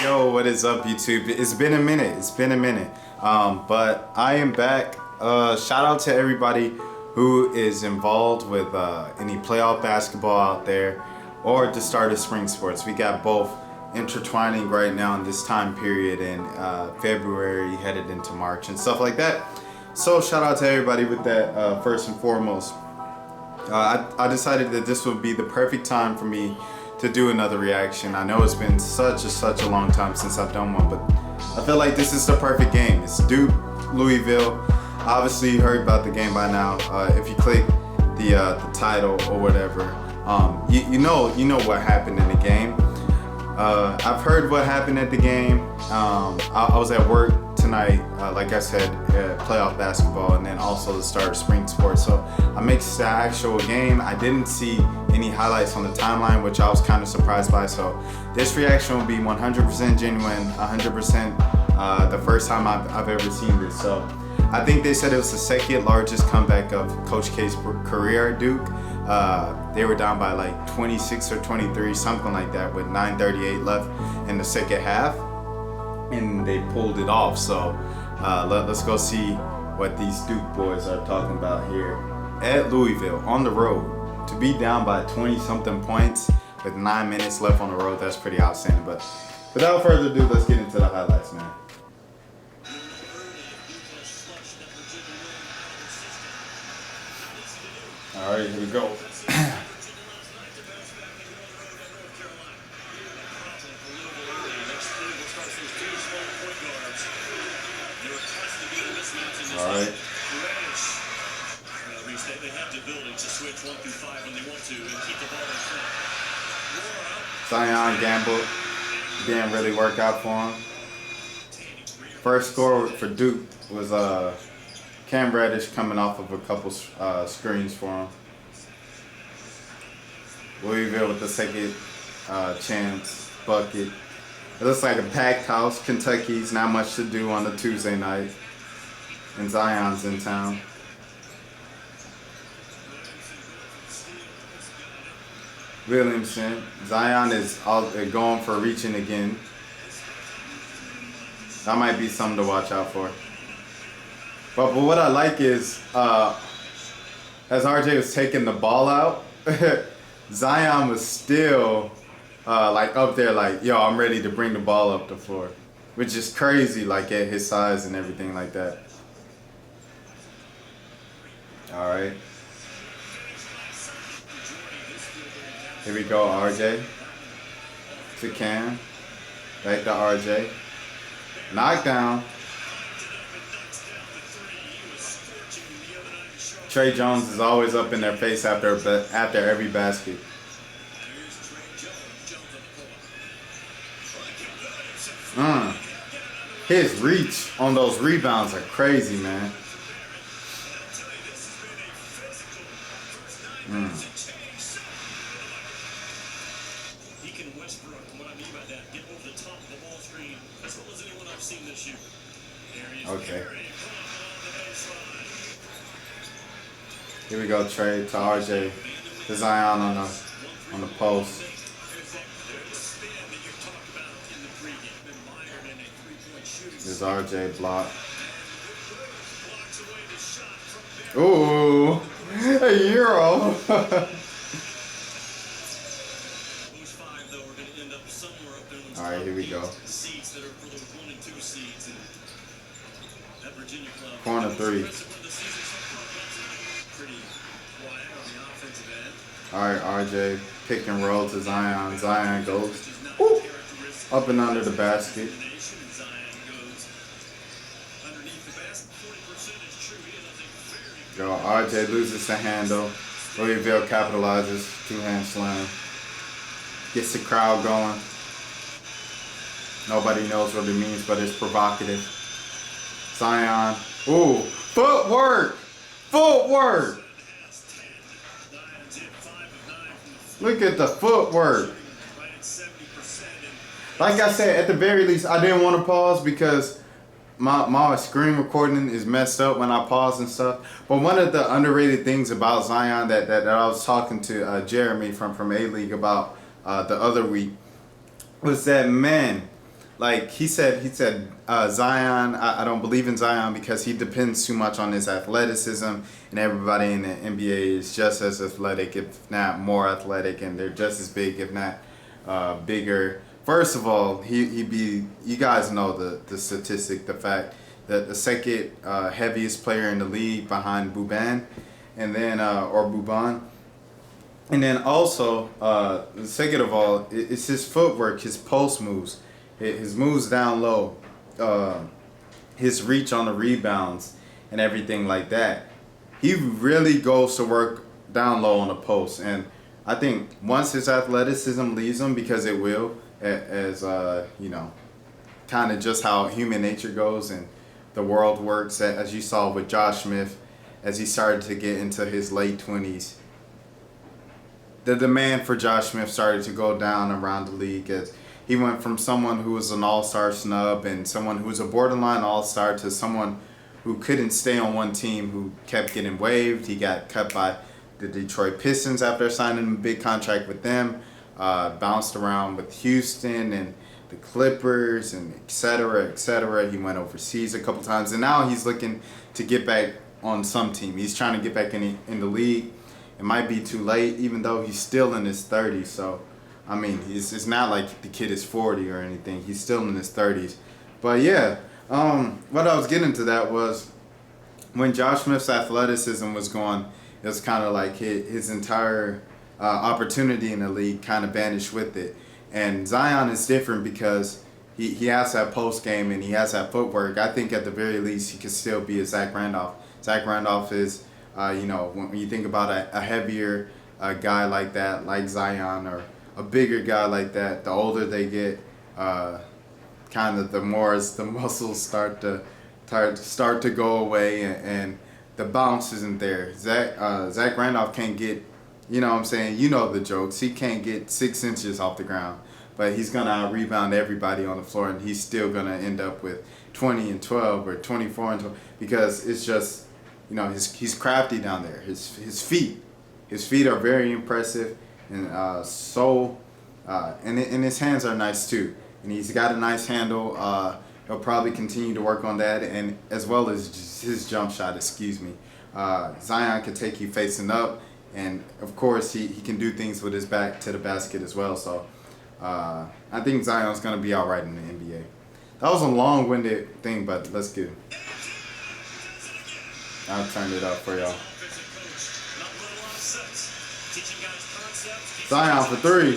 Yo, what is up, YouTube? It's been a minute. But I am back. Shout out to everybody who is involved with any playoff basketball out there or the start of spring sports. We got both intertwining right now in this time period in February, headed into March and stuff like that. So shout out to everybody with that first and foremost. I decided that this would be the perfect time for me to do another reaction. I know it's been such a long time since I've done one, but I feel like this is the perfect game. It's Duke, Louisville. Obviously you heard about the game by now. If you click the title or whatever, you know what happened in the game. I've heard what happened at the game. I was at work tonight, like I said, playoff basketball, and then also the start of spring sports. So I mixed the actual game. I didn't see any highlights on the timeline, which I was kind of surprised by. So this reaction will be 100% genuine, 100% the first time I've ever seen this. So I think they said it was the second largest comeback of Coach K's career at Duke. They were down by like 26 or 23, something like that, with 9:38 left in the second half, and they pulled it off. So let's go see what these Duke boys are talking about here at Louisville on the road. To be down by 20-something points with 9 minutes left on the road, that's pretty outstanding. But without further ado, let's get into the highlights, man. All right, here we go. All right. They have the ability to switch 1 through 5 when they want to and keep the ball in front. Zion gamble didn't really work out for him. First score for Duke was Cam Reddish coming off of a couple screens for him. Louisville with the second chance bucket. It looks like a packed house. Kentucky's not much to do on a Tuesday night, and Zion's in town. Williamson. Zion is going for reaching again. That might be something to watch out for. But what I like is, as RJ was taking the ball out, Zion was still like up there like, yo, I'm ready to bring the ball up the floor. Which is crazy, like at his size and everything like that. All right. Here we go, RJ. To Cam. Back to RJ. Knockdown. Trey Jones is always up in their face after every basket. His reach on those rebounds are crazy, man. He can Westbrook. What I mean by that, get over the top of the ball screen as well as anyone I've seen this year. Okay. Here we go, Trey to RJ. To Zion on the post. There's RJ block. Ooh, a Euro. All right, here we go. Corner 3. All right, RJ pick and roll to Zion. Zion goes up and under the basket. Yo, RJ loses the handle. Louisville capitalizes. 2-hand slam. Gets the crowd going. Nobody knows what it means, but it's provocative. Zion. Ooh, footwork! Footwork! Look at the footwork. Like I said, at the very least, I didn't want to pause because my screen recording is messed up when I pause and stuff. But one of the underrated things about Zion that I was talking to Jeremy from A-League about the other week was that, man, like he said Zion. I don't believe in Zion because he depends too much on his athleticism, and everybody in the NBA is just as athletic, if not more athletic, and they're just as big, if not bigger. First of all, you guys know the statistic, the fact that the second heaviest player in the league behind Boban, and then or Boban. And then also, second of all, it's his footwork, his post moves, his moves down low, his reach on the rebounds, and everything like that. He really goes to work down low on the post. And I think once his athleticism leaves him, because it will, as you know, kind of just how human nature goes and the world works, as you saw with Josh Smith, as he started to get into his late 20s. The demand for Josh Smith started to go down around the league as he went from someone who was an all-star snub and someone who was a borderline all-star to someone who couldn't stay on one team, who kept getting waived. He got cut by the Detroit Pistons after signing a big contract with them, bounced around with Houston and the Clippers and et cetera, et cetera. He went overseas a couple times, and now he's looking to get back on some team. He's trying to get back in the league. It might be too late, even though he's still in his 30s. So, I mean, it's not like the kid is 40 or anything. He's still in his 30s. But, yeah, what I was getting to that was when Josh Smith's athleticism was gone, it was kind of like his entire opportunity in the league kind of vanished with it. And Zion is different because he has that post game and he has that footwork. I think at the very least he could still be a Zach Randolph. Zach Randolph is... when you think about a heavier guy like that, like Zion, or a bigger guy like that, the older they get, kind of the more as the muscles start to go away and the bounce isn't there. Zach Randolph can't get, you know what I'm saying, you know the jokes. He can't get 6 inches off the ground, but he's going to out-rebound everybody on the floor, and he's still going to end up with 20 and 12 or 24 and 12 because it's just... You know, he's crafty down there. His feet are very impressive, and and his hands are nice too. And he's got a nice handle. He'll probably continue to work on that, and as well as his jump shot. Excuse me. Zion can take you facing up, and of course he can do things with his back to the basket as well. So I think Zion's gonna be all right in the NBA. That was a long-winded thing, but let's get it. I'll turn it up for y'all. Zion for three.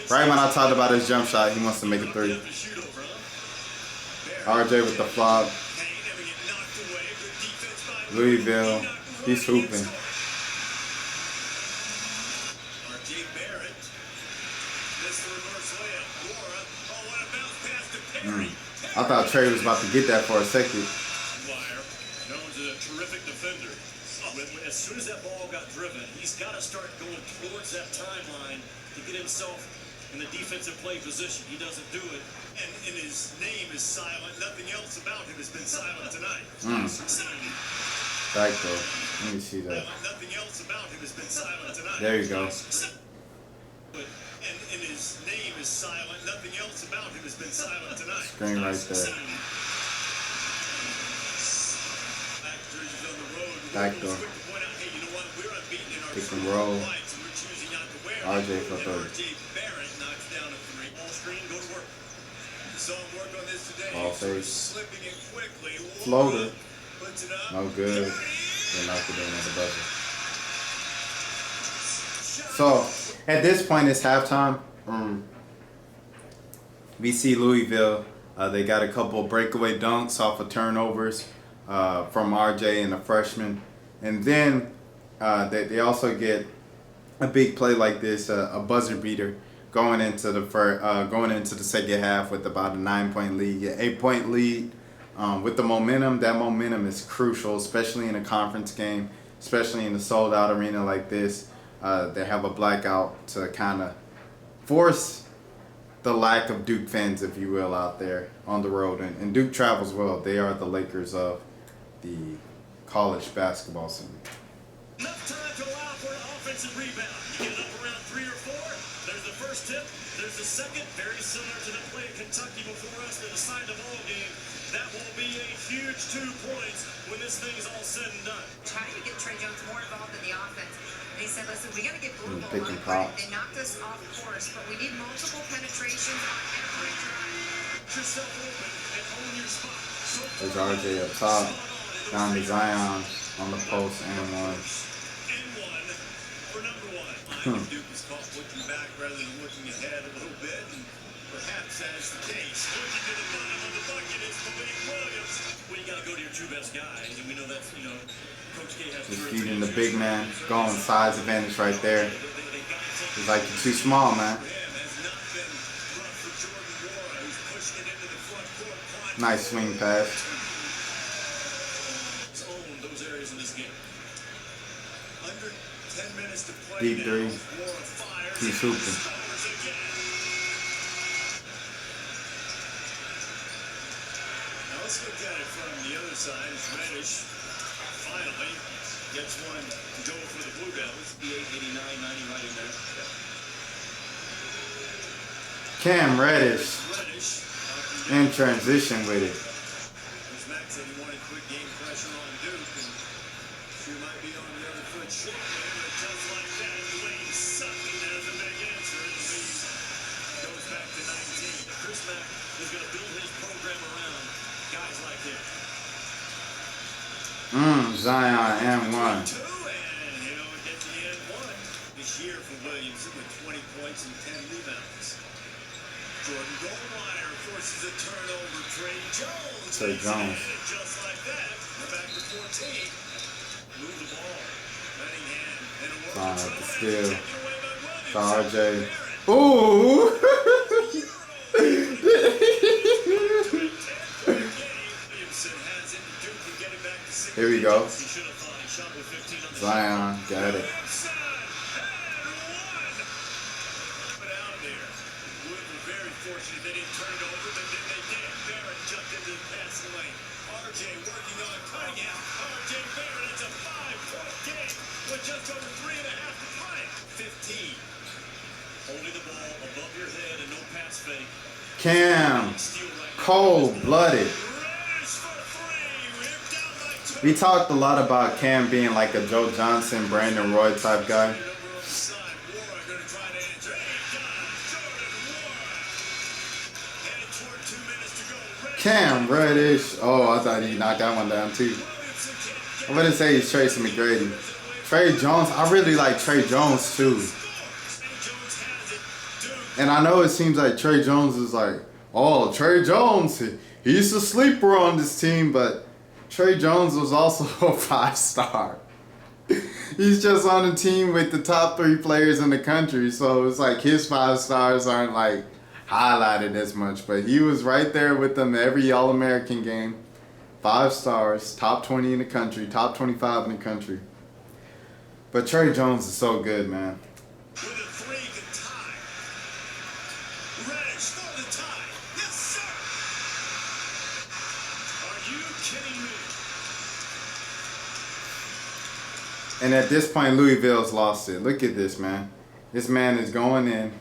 Right when I talked about his jump shot, he wants to make a three. RJ with the flop. Louisville. He's hooping. I thought Trey was about to get that for a second. Terrific defender. As soon as that ball got driven, he's got to start going towards that timeline to get himself in the defensive play position. He doesn't do it. And his name is silent. Nothing else about him has been silent tonight. Back though. Let me see that. Nothing else about him has been silent tonight. There you go. And his name is silent. Nothing else about him has been silent tonight. Screen right there. Back door. Pick and roll. RJ for third. Ball face. Floater. No good. They knocked it in at the buzzer. So at this point it's halftime. We see Louisville. They got a couple breakaway dunks off of turnovers. From RJ and the freshman, and then they also get a big play like this, a buzzer beater, going into the second half with about a 9-point lead, 8-point lead. With the momentum, that momentum is crucial, especially in a conference game, especially in a sold-out arena like this. They have a blackout to kind of force the lack of Duke fans, if you will, out there on the road, and Duke travels well. They are the Lakers of the college basketball scene. Enough time to allow for an offensive rebound. You get it up around 3 or 4. There's the first tip. There's the second. Very similar to the play Kentucky before us that decide the ball game. That will be a huge 2 points when this thing is all said and done. Trying to get Trey Jones more involved in the offense. And he said, listen, we got to get Louisville a picking lot of credit. props. They knocked us off course, but we need multiple penetrations on every drive. Get yourself open and own your spot. So There's RJ up top. Down to Zion on the post and one. And one for number 1. Duke was caught looking back rather than looking ahead a little bit. And perhaps that is the case. Looking to the bottom of the bucket is Malik Williams. Well, you got to go to your 2 best guys, and we know that's, Coach K has Just feeding the big man. Going size advantage right there. It's like you're too small, man. Nice swing pass. Those areas in this game. Under 10 minutes to play. Deep three. He's hooping. Now let's look at it from the other side. Reddish finally gets one to go for the Blue Devils. The 89-90 right in there. Cam Reddish in transition with it. Max said he wanted quick game pressure on Duke, and she might be on the other foot shortly, but just like that, Dwayne Sutton has a big answer, and the lead goes back to 19. Chris Mack is going to build his program around guys like him. Zion and one. Two, and get the end one this year for Williamson with 20 points and 10 rebounds. Jordan Goldwire forces a turnover. Trey Jones. Just like that. We're back to 14. Move the ball. Letting hand. And a Steal. RJ. Ooh. Here we go. Zion got it. Fortunate they didn't turn it over, but then they did. Barrett jumped into the passing lane. RJ working on Cunningham. RJ Barrett, it's a 5-point game with just over 3.5 to play. 15. Holding the ball above your head and no pass fake. Cam, cold-blooded. We talked a lot about Cam being like a Joe Johnson, Brandon Roy type guy. Cam Reddish. Oh, I thought he knocked that one down too. I wouldn't say he's Tracy McGrady. Trey Jones. I really like Trey Jones too. And I know it seems like Trey Jones is like, oh, Trey Jones, he's a sleeper on this team, but Trey Jones was also a 5-star. He's just on the team with the top 3 players in the country, so it's like his 5 stars aren't like highlighted as much, but he was right there with them every All-American game. 5 stars, top 20 in the country, top 25 in the country. But Trey Jones is so good, man. With a 3 to tie. Reddish for the tie. Yes, sir. Are you kidding me? And at this point, Louisville's lost it. Look at this, man. This man is going in.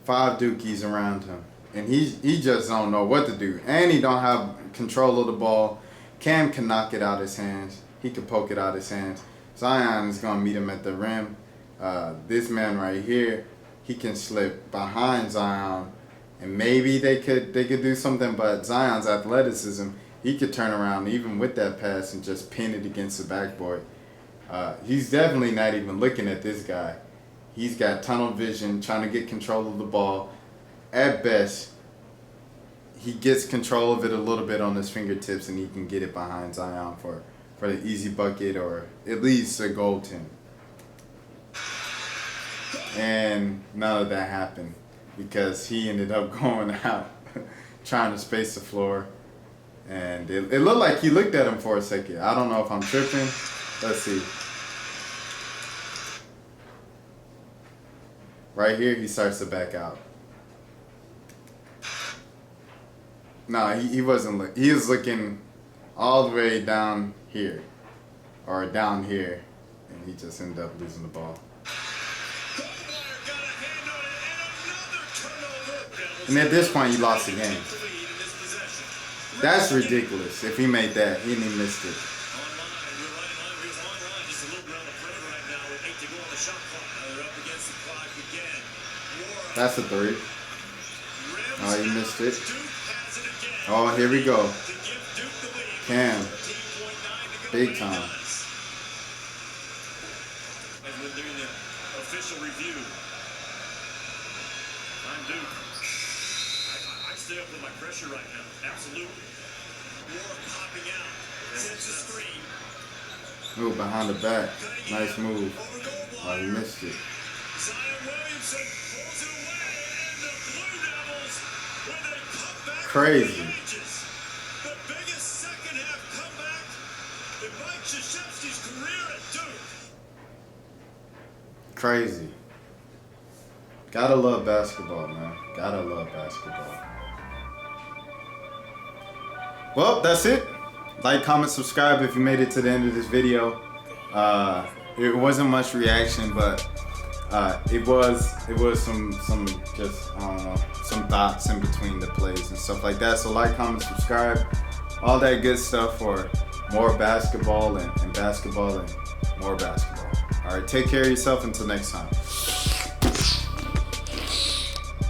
5 Dukies around him. And he just don't know what to do. And he don't have control of the ball. Cam can knock it out his hands. He can poke it out his hands. Zion is going to meet him at the rim. This man right here, he can slip behind Zion. And maybe they could do something. But Zion's athleticism, he could turn around even with that pass and just pin it against the backboard. He's definitely not even looking at this guy. He's got tunnel vision, trying to get control of the ball. At best, he gets control of it a little bit on his fingertips, and he can get it behind Zion for the easy bucket or at least a goaltend. And none of that happened because he ended up going out trying to space the floor. And it looked like he looked at him for a second. I don't know if I'm tripping. Let's see. Right here, he starts to back out. No, he wasn't. He was looking all the way down here, or down here, and he just ended up losing the ball. Goldwire got a hand on it, and another turnover. And at this point, you lost the game. That's ridiculous. If he made that, he didn't even missed it. That's a 3. Oh, he missed it. Oh, here we go. Cam. Big time. As we're doing the official review, I'm Duke. I stay up with my pressure right now. Absolutely. War popping out. Sets the screen. Move behind the back. Nice move. Oh, he missed it. Zion Williamson pulls it away, and the Blue Devils with a comeback. Crazy. The biggest second half comeback in Mike Krzyzewski's career at Duke. Crazy. Gotta love basketball, man. Gotta love basketball. Well, that's it. Like, comment, subscribe if you made it to the end of this video. It wasn't much reaction, but it was some just, I don't know, some thoughts in between the plays and stuff like that. So like, comment, subscribe, all that good stuff for more basketball and basketball and more basketball. All right, take care of yourself until next time.